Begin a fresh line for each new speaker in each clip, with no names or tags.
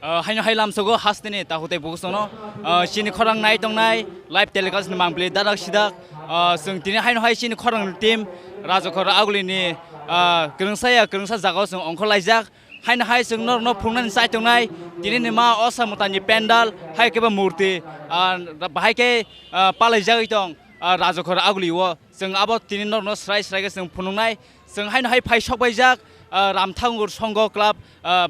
Haino hailam sogo hastene ta hote bogosono chini khorang nai tongnai live telecast ni mangple dadak sidak sung tini haino hai chini khorang team Rajakhor Aguli ni kerengsa jagao sung ongkholaijak haino hai sung no phungnan sai tongnai tini ni ma Ossa mutani pendal hai keba murti bahai ke palaijak itong Rajakhor Aguli wo sung abo tini no srai ge sung phunungnai sung haino hai phai sokbaijak Ramthangur Songo Club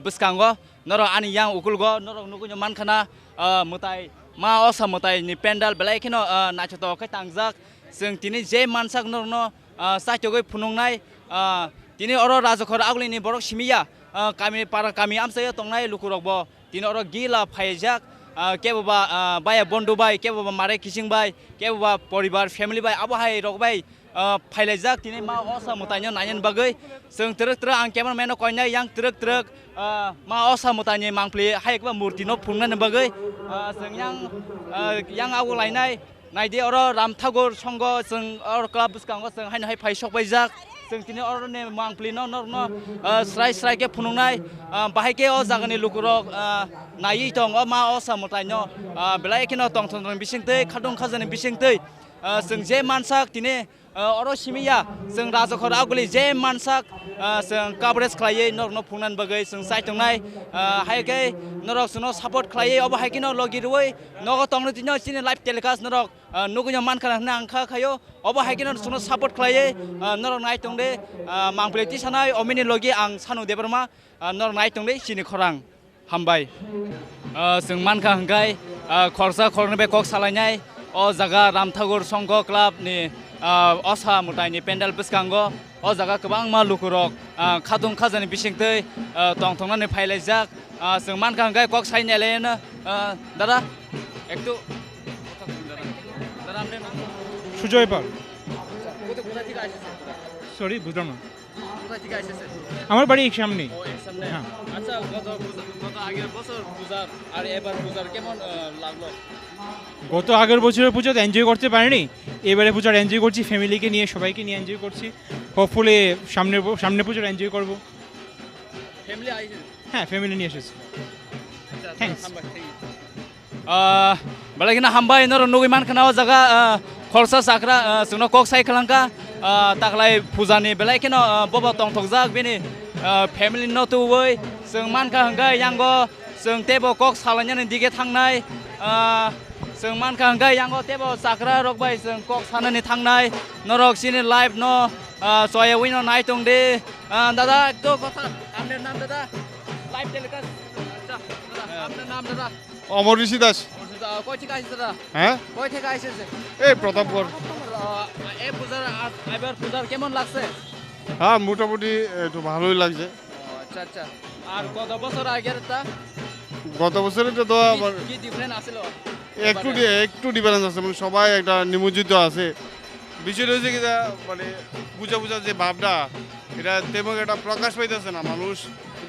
biskango noro ani yang ukulgo noro nugunyo mankana Mwtai ma Ossa Mwtai ni pendal belai kino nachoto kai tangjak sung tini je mansak noro sachogoi phunungnai tini oro Rajakhor Aguli ni borok simiya kami amsayo tongnai lukurokbo tini oro gila phaijak keboba baya bondu bai keboba mare kissing bai keboba poribar family bai abo hai rok bai phailajak tini ma Ossa Mwtai no nainen bagai sung truk ang cameraman koinai yang truk ma Ossa Mwtai ni mangpli hai ekba murti no phungnan bagai sung yang agu lainai naide oro Ramthangur Songo sung oro club biskango sung hai phai sokbaijak sung tini oro ne mangpli no srai ke phunungnai bahai ke o jagani lukurok nai tong o ma Ossa Mwtai no belai kino tong thon bisingtei khadung khajani bisingtei sung je mansak tini oro simiya sung Rajakhor Aguli je mansak sung coverage khlaiye no phungnan bagai sung sai tongnai hai ke norok suno support khlaiye obo hai kino logi ruoi nogo tongno tino chini live telecast norok nugunyo mankana nangkha khayo obo hai kino suno support khlaiye norok nai tongde mangpli ti sanai omini logi ang Shano debarma norok nai tongde chini khorang hambai sung mankha hangkai khorsa khornbe kok salainai o jaga Ramthangur Songo Club ni Ossa Mwtai ni pendal biskango o jaga kwbang ma lukurok khadung khajani bisingtei tongthongnani phailajak sung mankha hangkai kok sainelena dada ekটু দাদা আপনার নাম
সুজয় পাল
কোথা থেকে আসছেন
sorry বুঝলাম না
কোথা থেকে আসছেন
আমার বাড়ি এই সামনে
ও এর সামনে আচ্ছা গত আগের বছর পূজার আর এবার পূজার কেমন লাগলো
গত আগের বছরের পূজাতে এনজয় করতে পারিনি এবারে পূজার এনজয় করছি ফ্যামিলিকে নিয়ে সবাইকে নিয়ে এনজয় করছি হোপফুলি সামনে পূজার এনজয় করব
ফ্যামিলি আইছেন
হ্যাঁ ফ্যামিলি নিয়ে এসেছি
আচ্ছা
thanks
balagina hambai nor nugi man khana o jaga khorsa sakra sungno kok sai khlangka taklai pujani belai kino bobo tong thokjak bini family no tu woi sung man kha hanggai yango sung tebo kok salanyani dige thangnai sung man kha hanggai yango tebo sakra rokbai sung kok sanani thangnai norok sini live no soya wino nai tongde dada to kotha amner naam dada live telecast acha dada amner naam dada
অমর ঋষি দাস
কই থেকে আইছেন দাদা
হ্যাঁ
কই থেকে আইছেন
এই প্রতাপগড়
এই পূজার এবার পূজার কেমন লাগছে
হ্যাঁ মোটামুটি একটু ভালোই লাগছে
আচ্ছা আচ্ছা আর কত বছর আগেরটা
গত বছরে তো
কি ডিফারেন্স আছিল
একটু ডিফারেন্স আছে মানে সবাই একটা নিমজ্জিত আছে বিষয়টা হচ্ছে কি মানে পূজা যে ভাবটা এটা তেমন একটা প্রকাশ পাইতেছে না মানুষ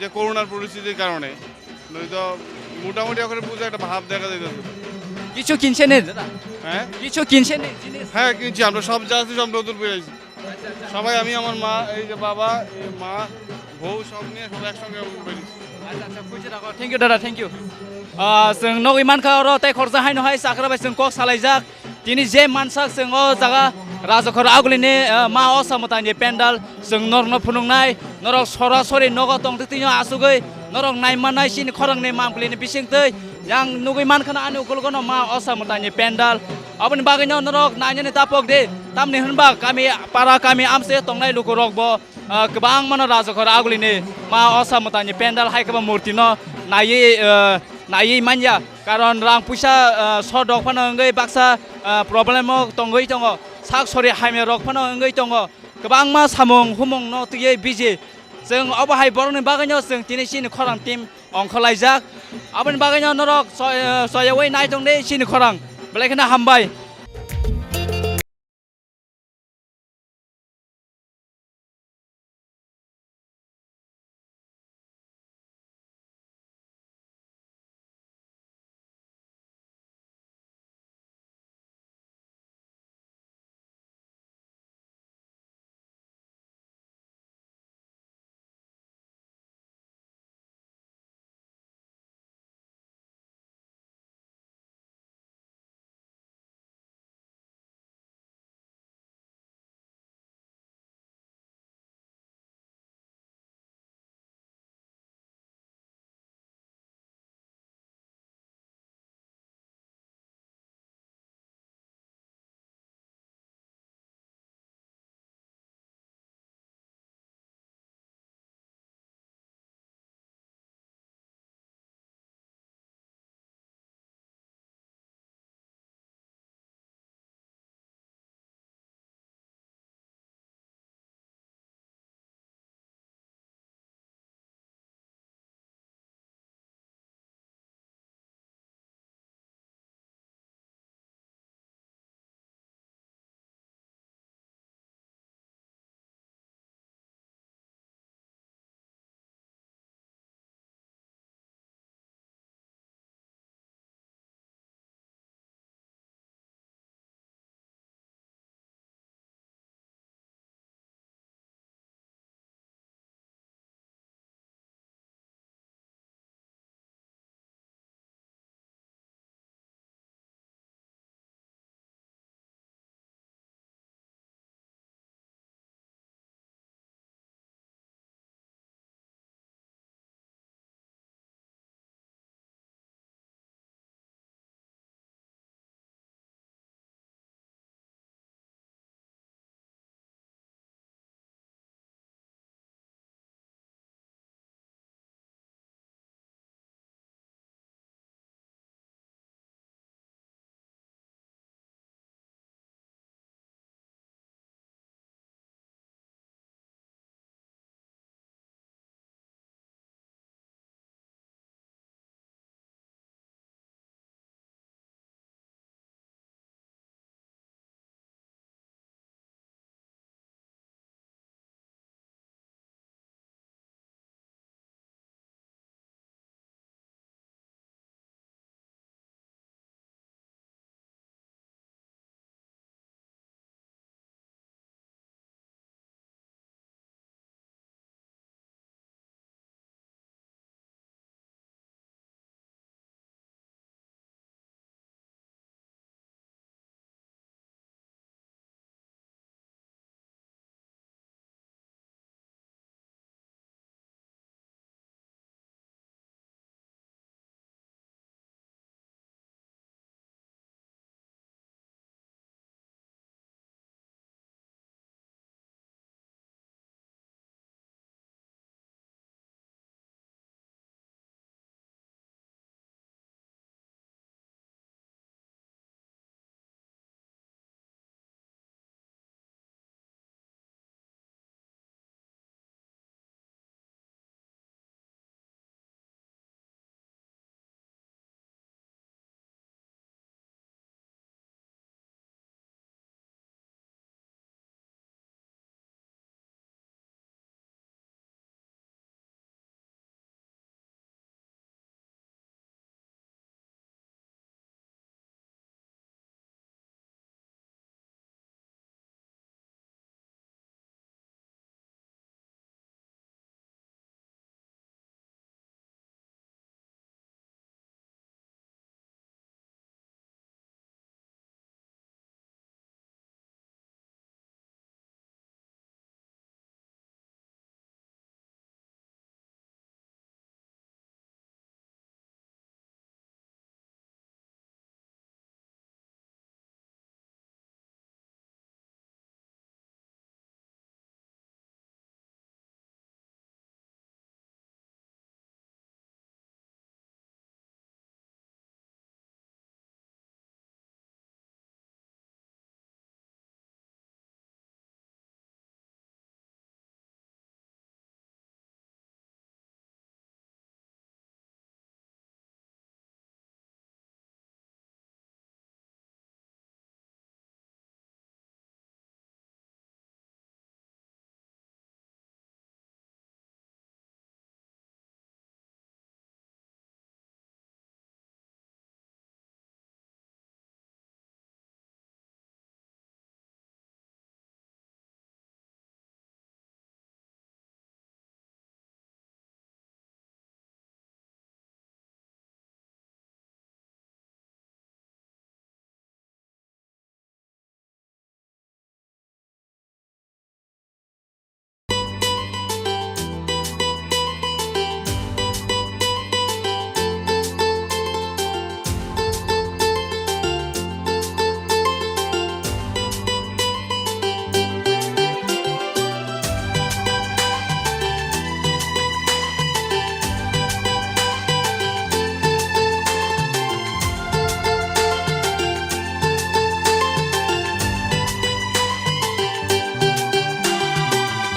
যে করোনার পরিস্থিতির কারণে নয়তো মোটামুটি এখন পূজা একটা ভাব দেখা যাইতেছে
কিছু কিনছেন দাদা
হ্যাঁ
কিছু কিনছেন জিনিস
হ্যাঁ কিনছি আমরা সব যা আছি সব নতুন পেয়েছি সবাই আমি আমার মা এই যে বাবা এই মা বউ সব নিয়ে সব একসঙ্গে পেয়েছি
আচ্ছা আচ্ছা খুঁজে রাখো থ্যাংক ইউ দাদা থ্যাংক ইউ जों नो इमानखा र ताइ खरजा हायनो हाय साखराबाय जों कक सालायजाक दिनै जे मानसाक जों अ जागा राजाखर आगुलिनि मा Ossa Mwtai पेन्डाल जों नरनो फुनुंनाय नरक सरासरि नग तंथिनो आसुगै नरक नायमानाय सिनि खरंनि मामप्लिनि बिसिंतै yang नुगै मानखाना आनि उकुलगनो मा Ossa Mwtai पेन्डाल aboni bagino नरक नायनि तापक दे तामनि होनबा गामि पारा गामि आमसे तंनाय लुकुरकबो गोबां मानो राजाखर आगुलिनि मा Ossa Mwtai पेन्डाल हायखबा मूर्तिनो नायै मानया कारण रां फैसा सदक फानो ओंगै बाक्सा प्रब्लेम दंगै दङ साक सरि हाइमे रक फानो ओंगै दङ गोबां मा सामुं हुमुं न तुयै बिजि जों अबहाय बरनि बागैनो जों दिनैसिम खरां टीम अंखलायजाक आबनि बागैनो नरक सयावै नाय दं दे सिनि खरां बेलायखौनो हामबाय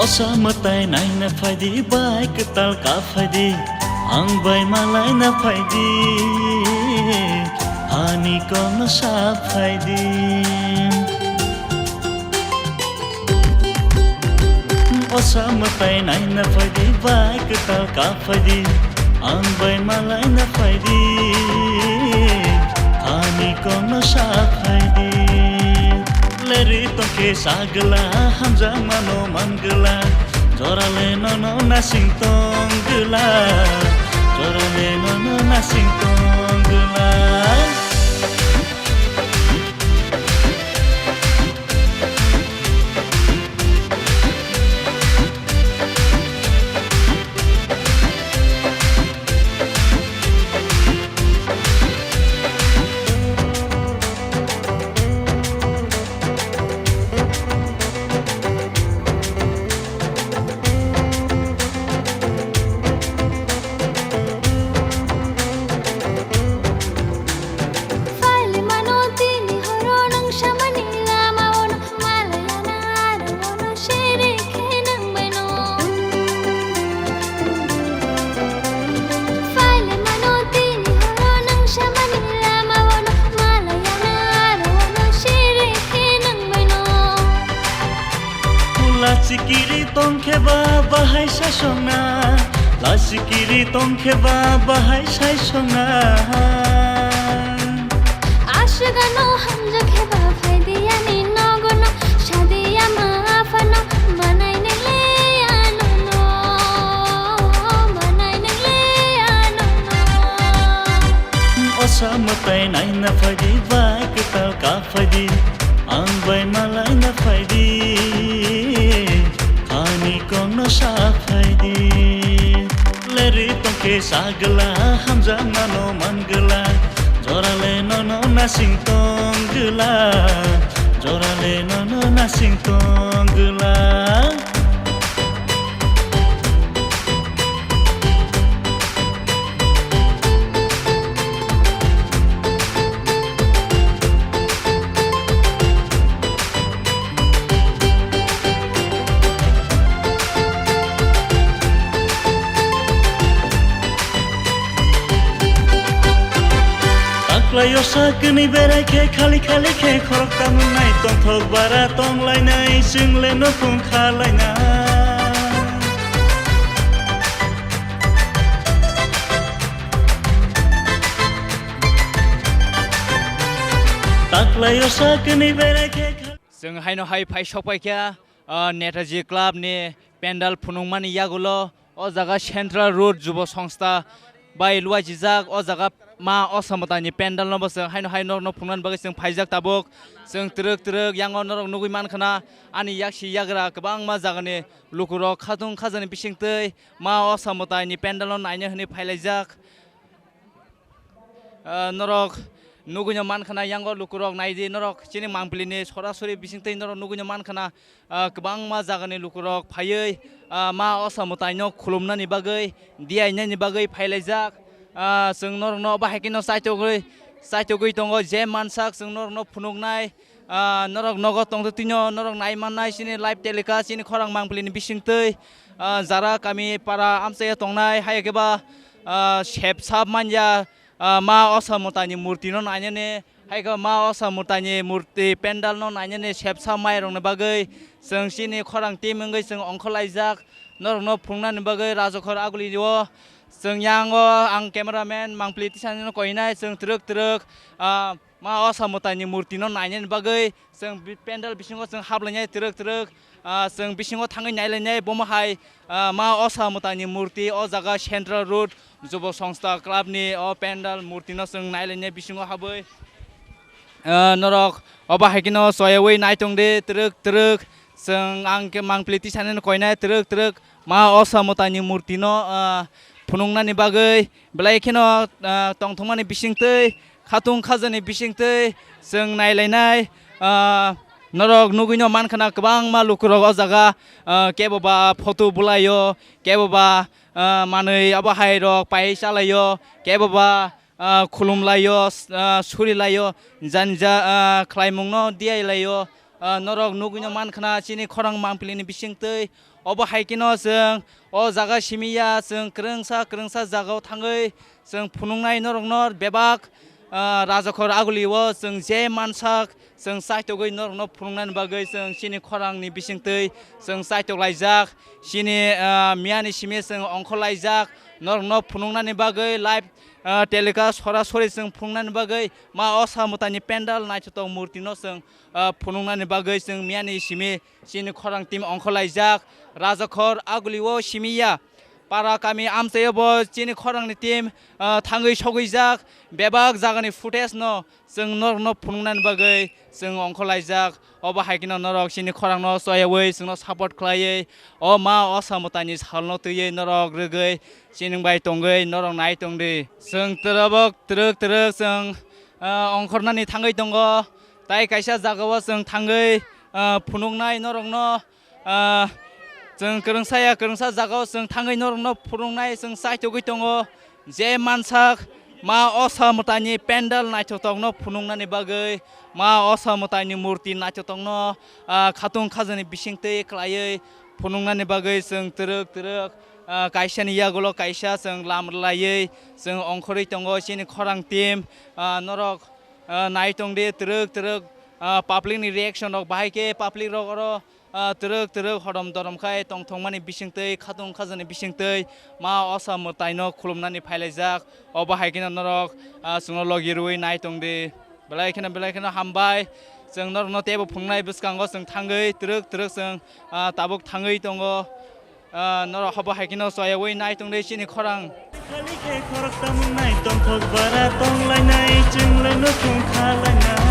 Ossa Mwtai naina faidi bai ketal ka faidi ang bai malai na faidi hani kono sa faidi Ossa Mwtai naina faidi bai ketal ka faidi ang bai malai na faidi hani kono sa faidi leri toke sagla hamza mano mangla jorale nono nasing tongla jorale nono nasing tongla Lasikiri tongkheba bahai sasona Lasikiri tongkheba bahai sasona
Ashgano hamja kheba phaidiya ni nogono shadiya maafano manai nile anono manai nile anono
Ossa Mwtai naina faidi bai ketal ka faidi ang bai malai na faidi hani kono sa faidi leri toke sagla hamza mano mangla jorale nono nasing tongla jorale nono nasing tongla Layo sakni berai ke khali khali ke khorok tamu nai tong thok bara tong lai nai sing le no pung khalai na Tak layo sakni berai ke
जों हायनो हाय phi सपायखा Netaji club नि पेन्डाल फुनुंमानि यागुलो ओ जागा central road जुब संस्था bye लुवाजिजाक ओ जागा मा Ossa Mwtai पेन्डाल न बस हायनो हाय न फुंनान बगै जों फाइजाक ताबक जों ट्रक ट्रक यांग नरक नुगै मानखना आनि याक्सि याग्रा गोबां मा जागानि लुकुर खादुं खाजानि बिसिंतै मा Ossa Mwtai पेन्डाल नायनो हनि फाइलाइजाक नरक नुगैनो मानखना यांग लुकुरक नायदि नरक चिनि मांप्लिनि सरासरि बिसिंतै नरक नुगैनो मानखना गोबां मा जागानि लुकुरक फायै मा Ossa Mwtai न खुलुमनानि बागै दियायनानि बागै फाइलाइजाक जों नरनो बाहायकिनो साइटोगै दङ जे मानसाक जों नरनो फुनुगनाय नरक नगद दंतो तिनो नरक नायमाननाय सिनि लाइभ टेलिकास्ट सिनि खरां मांप्लिनि बिसिंतै जारा गामि पारा आमसाया तंनाय हायकेबा सेबसाब मानया मा Ossa Mwtai मूर्ति न नायने हायका मा Ossa Mwtai मूर्ति पेन्डाल न नायने सेबसाब माइरंनि बागै जों सिनि खरां टिमंगै जों अंखलाइजाक नरनो फुंनानि बागै राजखर आगुलि जों यांगो आं केमेरामेन मांप्लि तिसानि कइनाय जों ट्रक ट्रक मा Ossa Mwtai मूर्ति न नायने बागै जों पेन्डाल बिसिङाव जों हाबलायनाय ट्रक ट्रक जों बिसिङाव थाङै नायलायनाय बमहाय मा Ossa Mwtai मूर्ति ओ जागा सेन्ट्रल रोड जुब संस्था क्लाबनि ओ पेन्डाल मूर्ति न जों नायलायनाय बिसिङाव हाबै नरक अबाहायकिनो सयवै नायतंदे ट्रक ट्रक जों आं मांप्लि तिसानि कइनाय ट्रक ट्रक मा Ossa Mwtai मूर्ति न फुनुंनानि बागै बेलायखिनो तंथंमानि बिसिंतै खाथुं खाजानि बिसिंतै जों नायलायनाय नरक नुगैनो मानखना गोबां मा लुकुरक जागा केबबा फटो बुलायो केबबा मानै अबाहाय रक पाइ चालायो केबबा खुलुमलायो सुरिलायो जानजा ख्लाइमुंनो दियायलायो norok nugino mankhana chini khorang mangpilini bisingtei obo haikino जों o jaga simiya जों krengsa jagao thangai जों phunungnai norok nor bebak Rajakhor Aguliwo जों je mansak जों saitogoi norok no phunungnani bagai जों chini khorangni bisingtei जों saitok laijak chini miyani simi जों ongkho laijak norok no phunungnani bagai live telecast sorasori जों phunungnani bagai ma Ossa Mwtai pendal naitotong murti no जों phunungnani bagai जों miyani simi chini khorang team ongkho laijak Rajakhor Aguliwo simiya para kami amsayabo chini khorangni team thangai sogaijak bebak jagani footage no जों norok no phunungnani bagai जों ongkho laijak obo haikino norok chini khorang no soyawai जोंनो support khlaiयै o ma Ossa Mwtai salno tui norok rogoi chini bai tongai norok nai tongdi जों trabok truk जों ongkhornani thangai tongo tai kaisa jagao जों thangai phunungnai norok no जों krengsa jagao जों thangai norok no phunungnai जों saitogoi tongo je mansak ma Ossa Mwtai pendal naitotong no phunungnani bagai ma Ossa Mwtai murti naitotong no khatung khajani bisingtei khlaiयै phunungnani bagai जों truk kaisani yagulo kaisa जों lamrlaiयै जों ongkhoroi tongo chini khorang team norok naitongde truk public ni reaction rok bahaike public rok oro truk hodom dorom khai tongthongmani bisingtei khatung khajani bisingtei ma Ossa Mwtai no khulumnani phailajak obo haikino norok जोंनो Logio rui naitongde belai khena hambai जों norok no tebo phungnai bwskango जों thangai truk जों tabuk thangai tongo norok hobo haikino soyawai naitongde chini khorang
खाली के खरक तमुनाय तंथक बारा तंलायनाय जोंलाय न खुंखालायनाय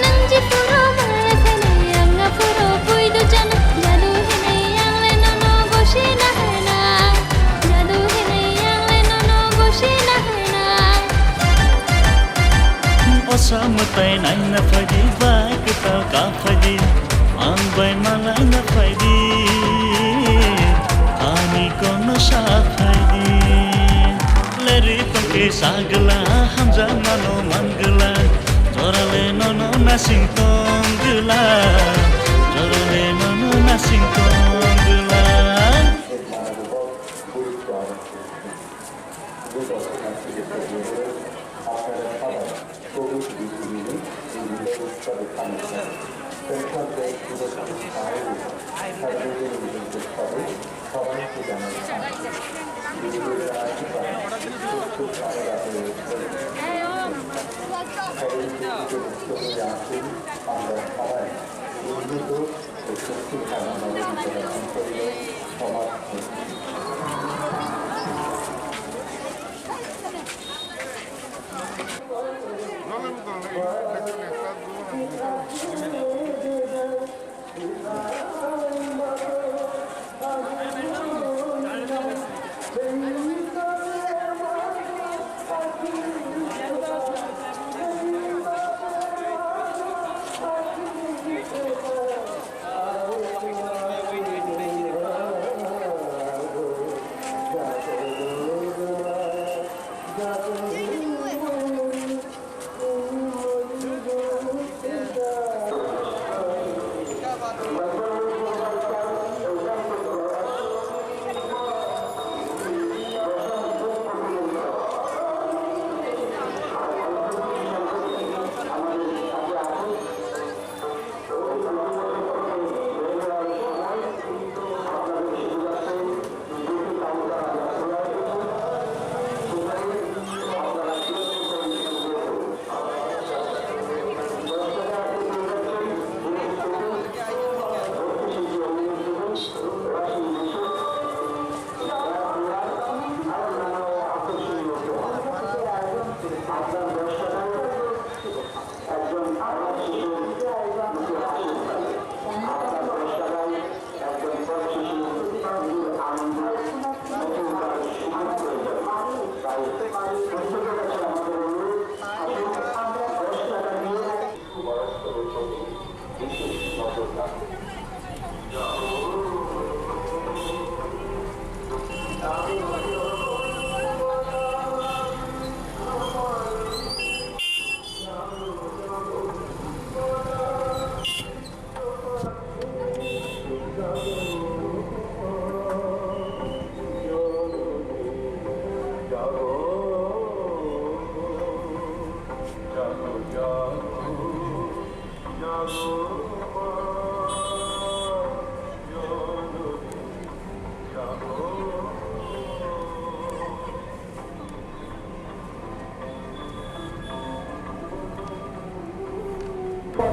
nang ji puro mara thane anga puro puidu jan jadu hene yangle no goshi na hena jadu hene yangle no goshi na hena
Ossa Mwtai nai na phadi bak ta ka phadi ang bai malai na phadi ani kono sa phadi leri tongke sagla hamza mano mangla jorale nono nasing tongla jorale nono nasing tongla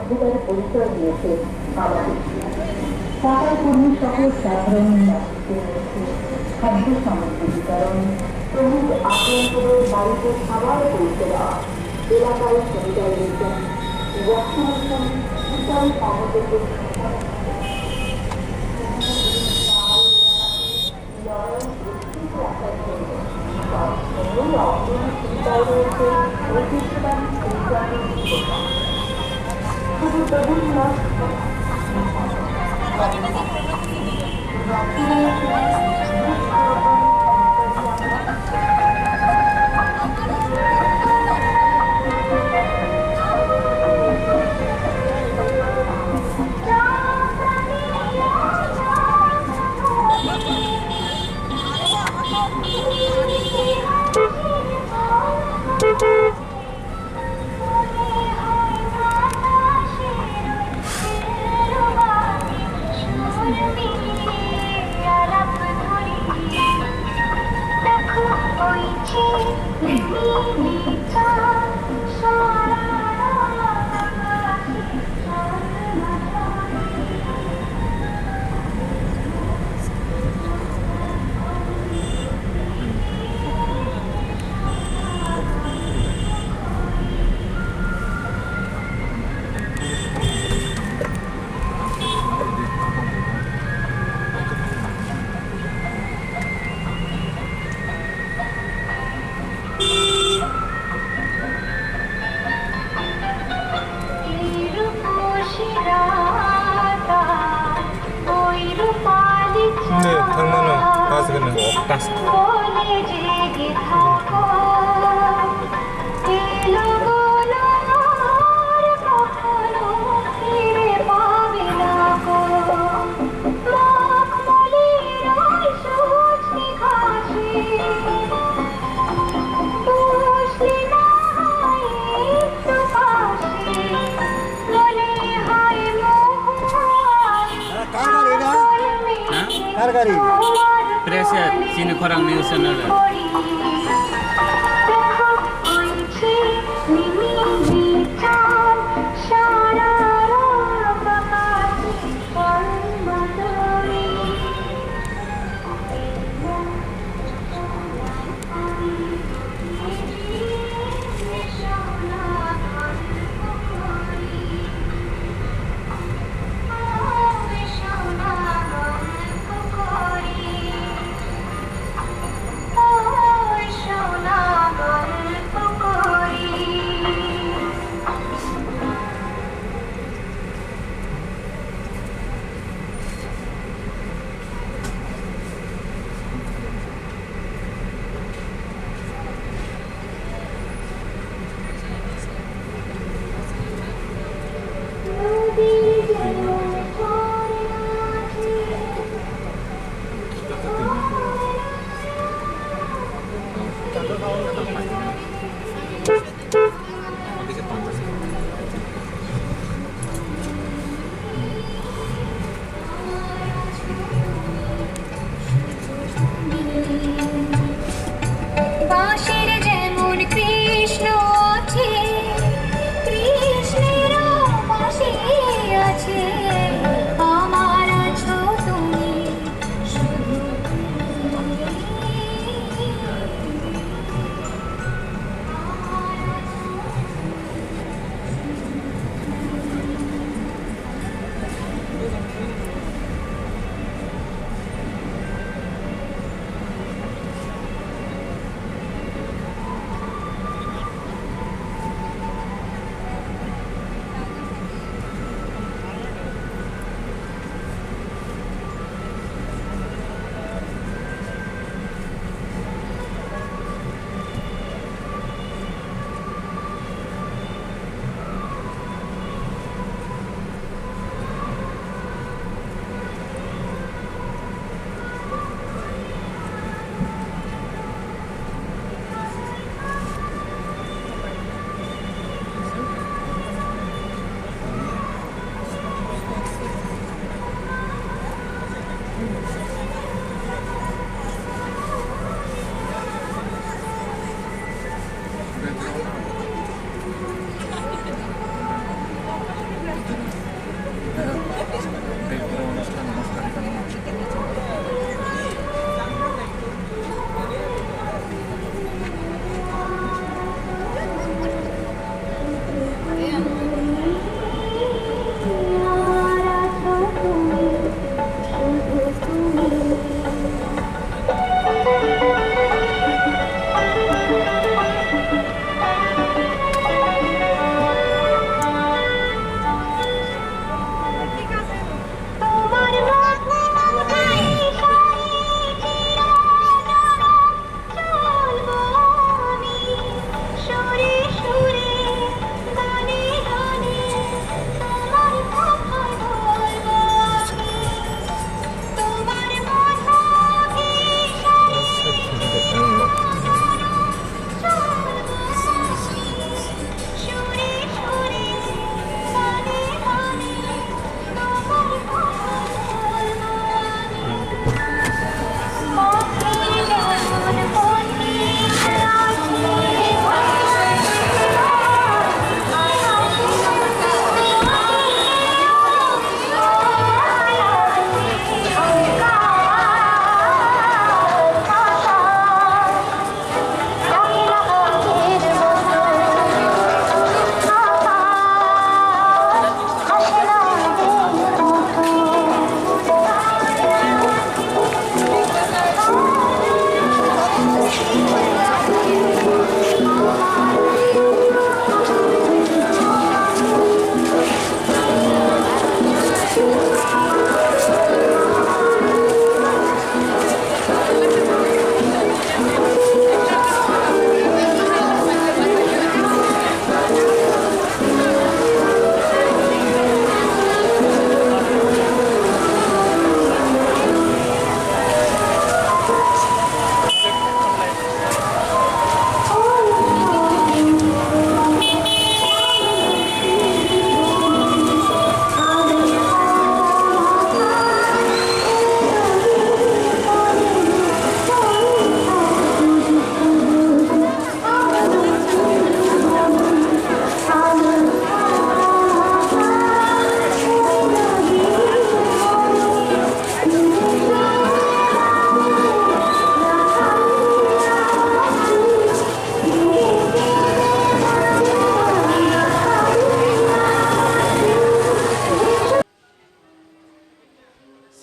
সভ্যতার পরিচয় দিয়েছে আমাদের টাকার কর্মী সহ সাধারণ নাগরিকদের মধ্যে খাদ্য সামগ্রী বিতরণ, শ্রমিক আক্রান্তদের বাড়িতে খাবার পৌঁছে দেওয়া, এলাকায় স্যানিটাইজেশন, ভ্যাকসিনেশন ইত্যাদি কর্মসূচি
Presya Chini Khorang News Channel.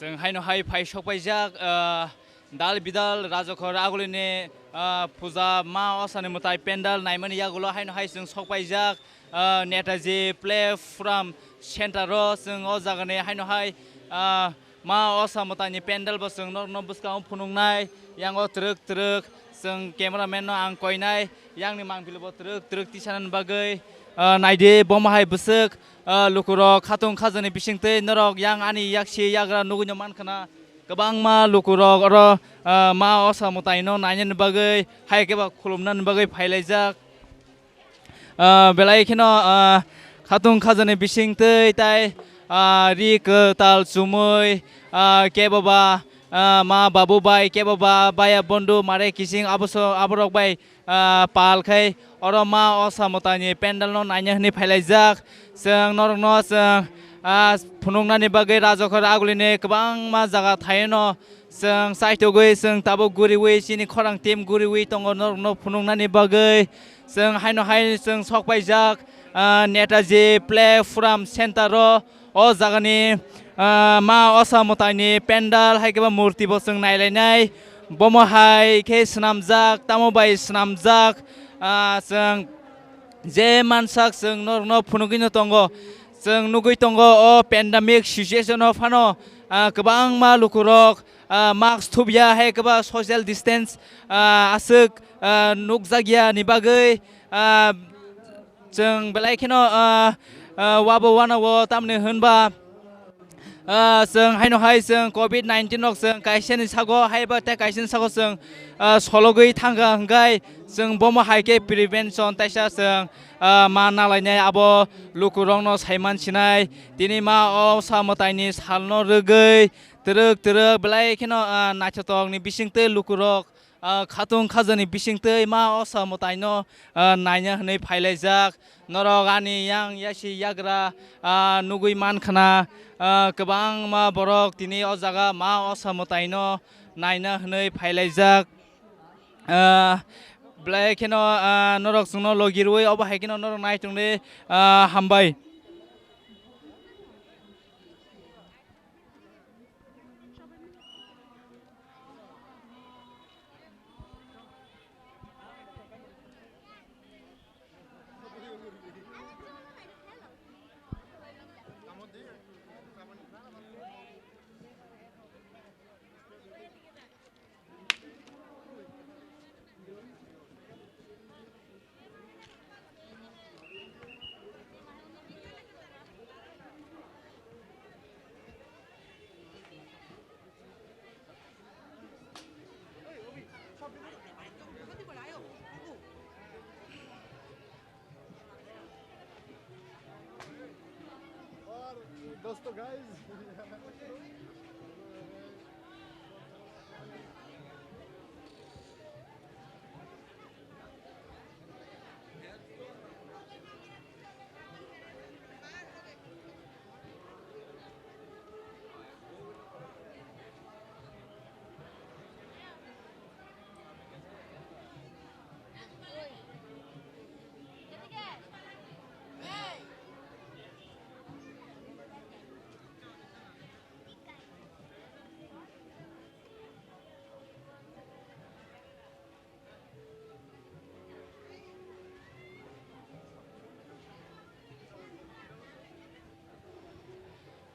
जों हायनो हाय फाय सफायजाक दाल बिदाल राजाखर आगुलिनि फुजा मा असानि मथाय पेन्डाल नायमोन यागुलो हायनो हाय जों सफायजाक नेताजि प्लेटफर्म सेन्टारो जों अ जागानि हायनो हाय मा असा मथायनि पेन्डाल बो जों न बुसकाव फुनुंनाय यांगो ट्रक ट्रक जों केमेरामेन आं कयनाय यांनि मांबिलबो ट्रक ट्रक तिसानन बागै नायदे बमाहाय बुसक लुकुरो खाथुं खाजोनि बिसिंते नरक yang ani yakshi yagra nugunya mankana गोबां मा लुकुरक आरो मा असा मथायनो नायनो बागै हाय केबा खुलुमनानै बागै फायलायजाक बेलायखिनो खाथुं खाजोनि बिसिंते ताय रि ताल सुमै केबाबा मा बाबु बाय केबाबा बाया बन्धु मारे किसिं आबसो आबरक बाय पालखै आरो मा असा मथायनि पेन्डालनो नायनो हनै फायलायजाक जों नरकनो जों फुनुंनानै बागै राजाखर आगुलिनि गोबां मा जागा थायोनो जों साइटगै जों ताबो गुरिवै सिनि खरां टीम गुरिवै दङ नरकनो फुनुंनानै बागै जों हायनो हाय जों सकबायजाक नेताजि प्लेटफर्म सेन्टारो अ जागानि मा असा मथायनि पेन्डाल हायकेबा मुर्तिबो जों नायलायनाय बमहाय के स्नामजाक तामोबाय स्नामजाक जों जे मानसाक जों नरकनो फुनुगिनो दङ जों नुगै दङ अ पेन्डामिक सिचुएसनाव फानो गोबां मा लुकुरक मास्क थुबिया हाय गोबां ससियेल डिस्टेन्स आसोक नुगजागियानि बागै जों बेलायखिनो वाबो वानावो तामने होनबा जों हायनो हाय जों COVID-19 जों काइसेनि सागो हायबा ते काइसेनि सागो जों सलगै थांगा हंगाय जों बम हायके प्रिभेन्सन ताइसा जों मा नालायनाय आबो लुकुरंनो सायमान सिनाय दिनै मा असा मथायनि सालनो रोगै तरक तरक बेलायखिनो नाचतकनि बिसिंते लुकुरक खाथुं खाजोनि बिसिंते मा असा मथायनो नायनो हनै फायलायजाक नरक आनि yang यासि याग्रा नुगै मानखाना गोबां मा बरक दिनै अ जागा मा असा मथायनो नायनो हनै फायलायजाक बेलायखिनो नरक जोंनो लगिरवै अब हायखिनो नरक नायथुंनि हामबाय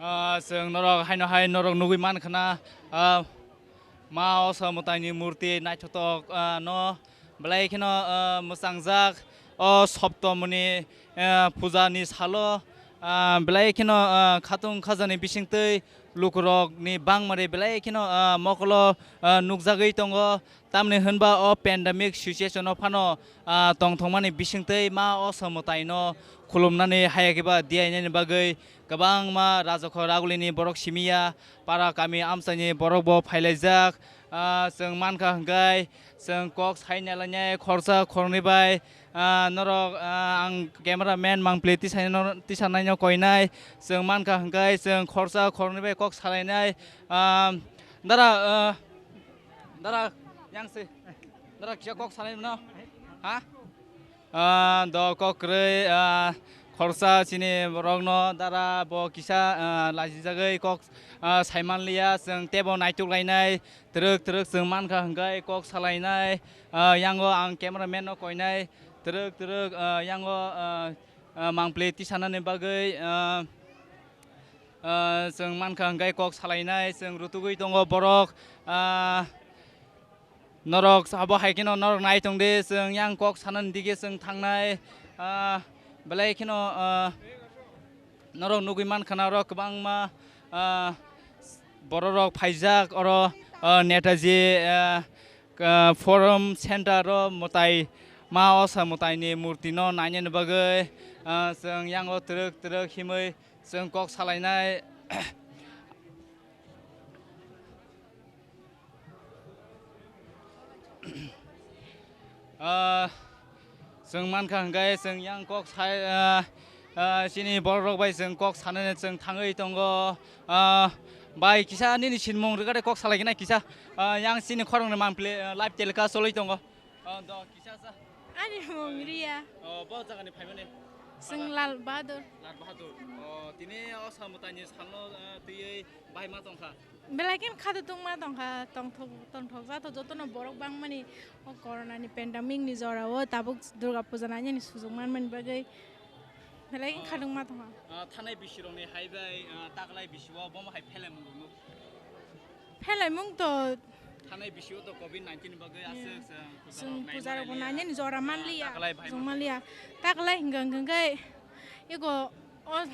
जों नरक हायनो हाय नरक नुगै मानखाना मा असा मथायनि मुर्ति नायथतक न बेलायखिनो मोसांजाक अ सप्तमनि फुजानि सालो बेलायखिनो खाथुं खाजानि बिसिंतै लुकुरकनि बांमारे बेलायखिनो मकलो नुगजागै दङ तामने होनबा अ पेन्डामिक सिचुएसनाव फानो तंथंमानि बिसिंतै मा असा मथायनो खुलुमनानै हायाखैबा दियायनायनि बागै गोबां मा राजाखर आगुलिनि बरक सिमिया पारा गामि आमसानि बरकबो फायलायजाक जों मानखा हंगाय जों कक सायनालायनाय खरसा खरनिबाय नरक आं केमेरामेन मांप्ले तिसानायनो कयनाय जों मानखा हंगाय जों खरसा खरनिबाय कक सालायनाय दारा दारा यांसे दारा किया कक सालायनो हा the कक्रै Khorsa Chini Rogno Dara Bo Kisa Lajizagai Kok Saiman Lia Sung Tebo Naituk Lainai Truk Sung Manka Hangai Kok Salainai Yango Ang Cameraman No Koinai Truk Yango Mangple Tisana Nebagai Sung Manka Hangai Kok Salainai Sung Rutugui Tongo Borok Norok Sabo Haikino Norok Naitung De Sung Yang Kok Sanan Dige Sung Tangnai Belai kino norok nugiman kana rok bangma borok paijak oro netaji forum center ro Mwtai ma Ossa Mwtai ni murti no naine bagai seng yang o truk himai seng kok salainai Seng man kang gai seng yang kok sai sini borok bai seng kok sanen seng tangai tongo bai kisah ni sinmong regare kok salai gina kisah yang sini khorang man play live telecast soloi tongo do kisah sa
ani mong ria
bo jaga ni phaimane
seng lal bahadur
tini Ossa Mwtai ni salno tui bai ma tongkha
belakin khadu tungma tongkha tongthok za to jotono borok bangmani o corona ni pandemic ni jora o tabuk durga puja nanya ni sujungman man bagai belakin khadungma tongha
thanai bisirong ni haibai taklai bisiwa bom hai
phelai to
thanai bisiwa to covid-19 bagai asuk
sung puja ro nanya ni jora manlia jongmanlia taklai hinggai ego o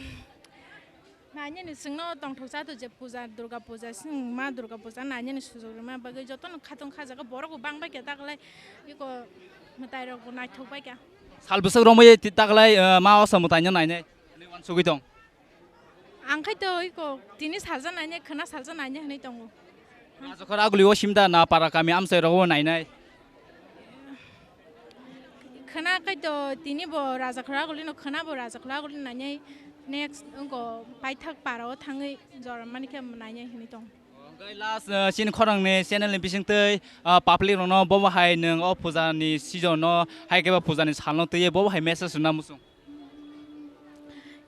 nanya ni sungno tongthok sa to je puja durga puja sing ma durga puja nanya ni sujurma bagai jotono khatong khaja ga borok bangbai ke taklai iko Mwtai ro nai thok bai ka
sal busuk romoi taklai ma Ossa Mwtai ni naine ni wan sugui tong
angkai to iko tini salja nanya khana salja nanya nei tongo
Rajakhor Aguli o simda na para kami amsai ro naine
khana kai to tini bo Rajakhor Aguli no khana bo Rajakhor Aguli nanya next unko paithak paro thangai jormani ke nanya hini tong
gai last sin khorang ne channel ni bising tei public no bo hai nang o puja ni season no hai ke ba puja ni salno tei bo hai message na musung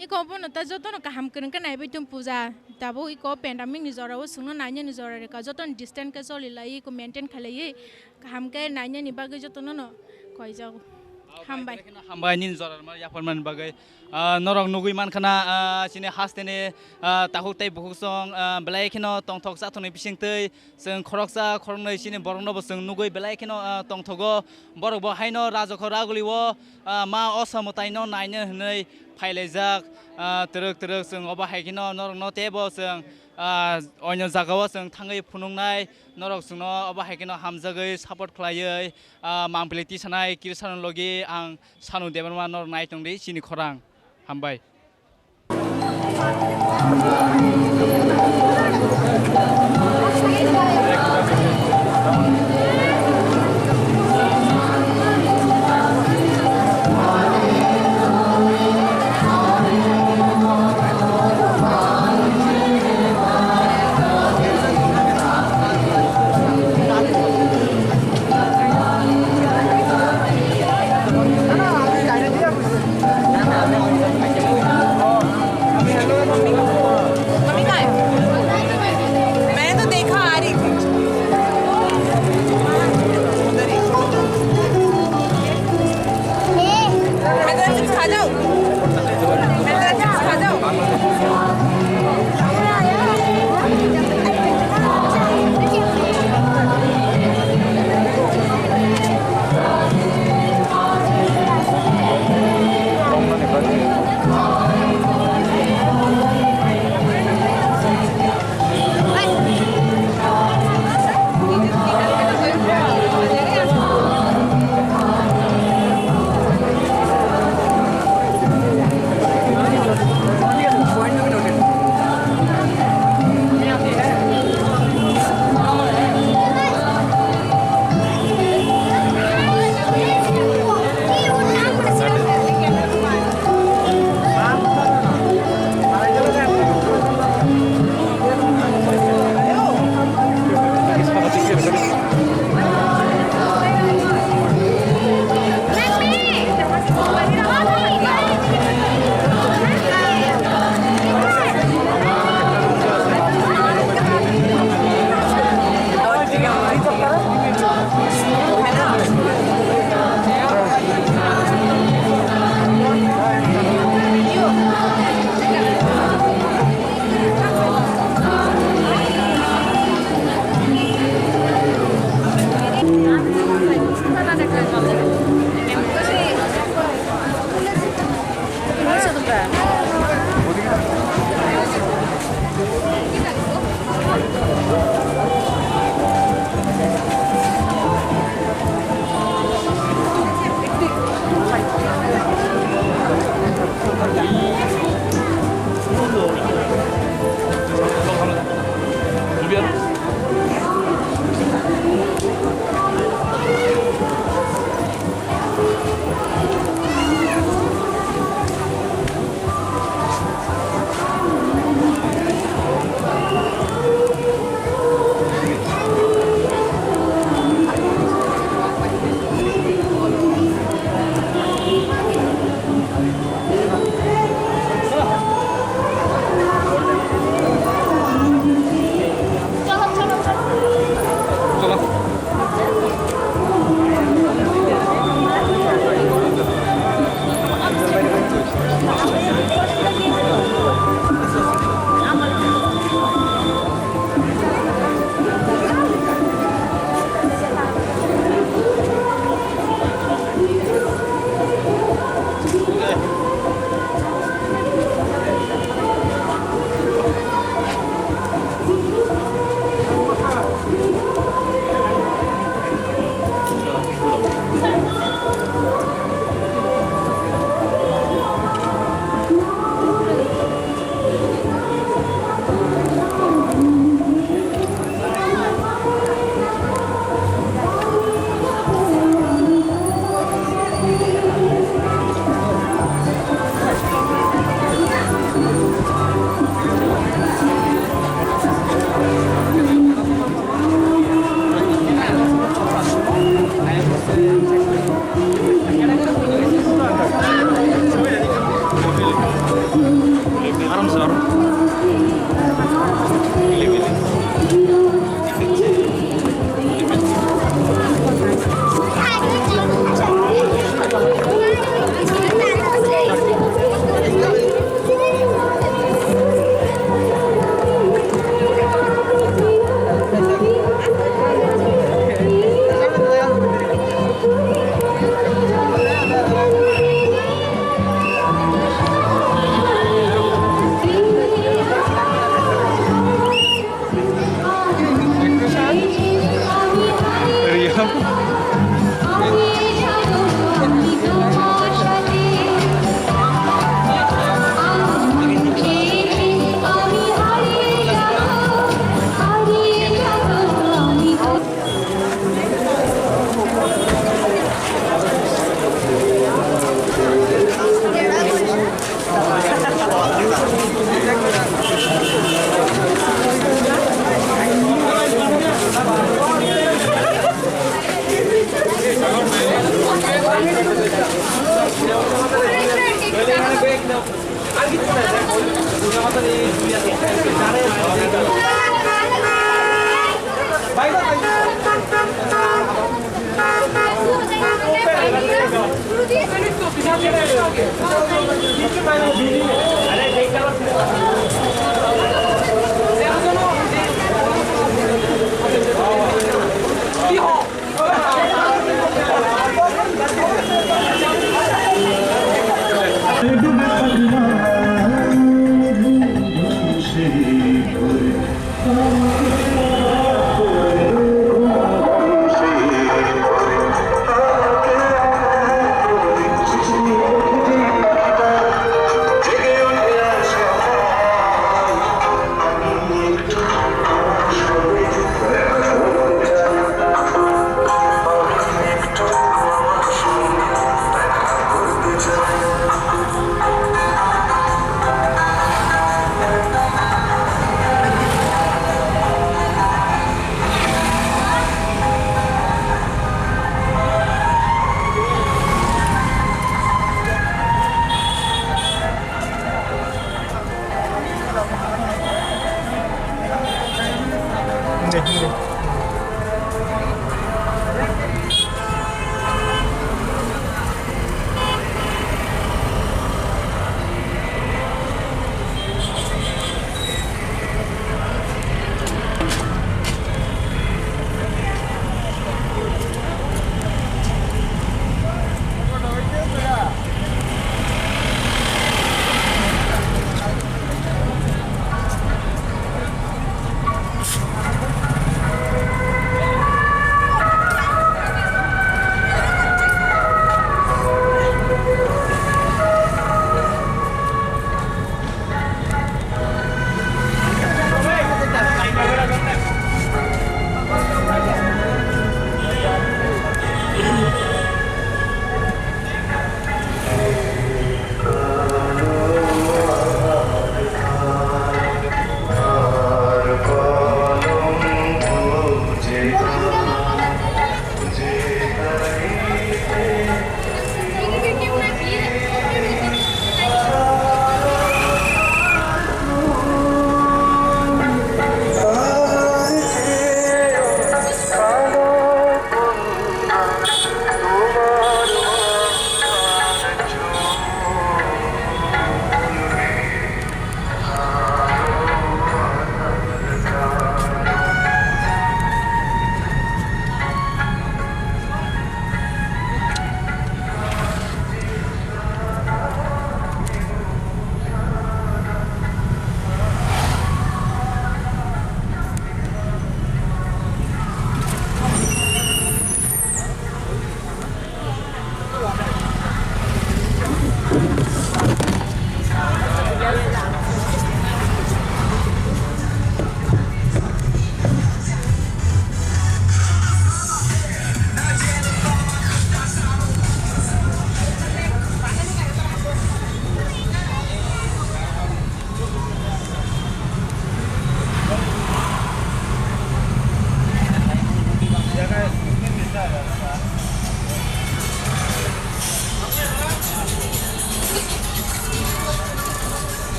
iko bo no ta jotono kaham kun ka nai baitum puja tabo iko pandemic ni jora o sungno nanya ni jora re ka joton distance ka choli lai ko maintain khalai kaham ke nanya ni bagai jotono no koi jago hambai
nin zorar mar yapon man bagai norok nugui man khana sini hastene tahuk tai buhuk song belai khino tongthok sa thoni bising tei seng khoroksa khornai sini borong no seng nugui belai khino tongthogo borok bo haino Rajakhor Aguli wo ma Ossa Mwtai no naine hnei phailejak truk seng oba haikino norok no tebo seng onyo jagao seng thangai phunungnai norok sungno oba haikino hamjagai support khlaioi mangpleti sanai kirsan logi ang Shano debarma nor nai tongdei chini khorang hambai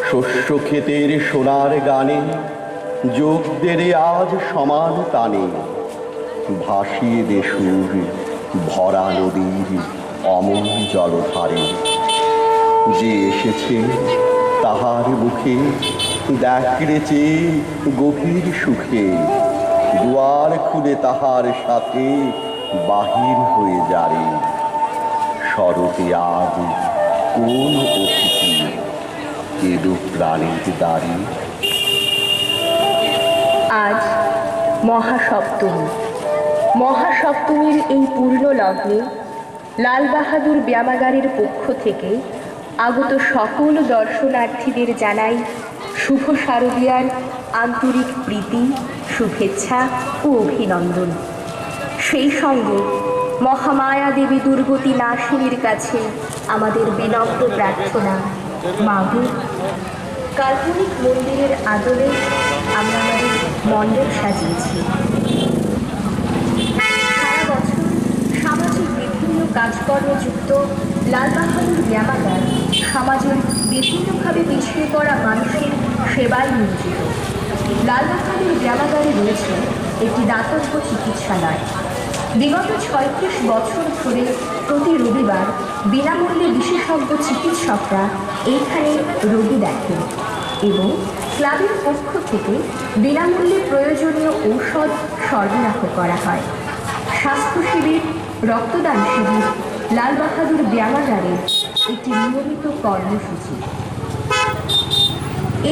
শস্য ক্ষেতের সোনার গানে যোগদের আজ সমান তানে ভাসিয়ে দে সুর ভরা নদীর অমল জলধারে। যে এসেছে তাহার মুখে দেখরে চেয়ে গভীর সুখে, দুয়ার খুলে তাহার সাথে বাহির হয়ে যারে। শরতে আজ কোন অতিথি এলো প্রাণের দ্বারে।
আজ মহাসপ্তমী। মহাসপ্তমীর এই পূর্ণ লগ্নে লাল বাহাদুর ব্যায়ামাগারের পক্ষ থেকে আগত সকল দর্শনার্থীদের জানাই শুভ শারদীয়ার আন্তরিক প্রীতি, শুভেচ্ছা ও অভিনন্দন। সেই সঙ্গে মহামায়া দেবী দুর্গতি নাশিনীর কাছে আমাদের বিনম্র প্রার্থনা, মাগো কাল্পনিক মন্দিরের আদলে আমরা আমাদের মণ্ডপ সাজিয়েছি। সারা বছর সামাজিক বিভিন্ন কাজকর্মে যুক্ত লাল বাহাদুর ব্যায়ামাগার সমাজের বিভিন্নভাবে পিছিয়ে পড়া মানুষের সেবায় নিয়োজিত। লাল বাহাদুর ব্যায়ামাগারে রয়েছে একটি দাতব্য চিকিৎসালয়। বিগত ৩৬ বছর ধরে প্রতি রবিবার বিনামূল্যে বিশেষজ্ঞ চিকিৎসকরা এইখানে রোগী দেখেন এবং ক্লাবের পক্ষ থেকে বিনামূল্যে প্রয়োজনীয় ঔষধ সরবরাহ করা হয়। স্বাস্থ্য শিবির, রক্তদান শিবির লাল বাহাদুর ব্যায়ামাগারের একটি নিয়মিত কর্মসূচি।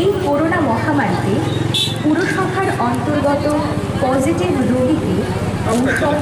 এই করোনা মহামারীতে পুরসভার অন্তর্গত পজিটিভ রোগীকে ঔষধ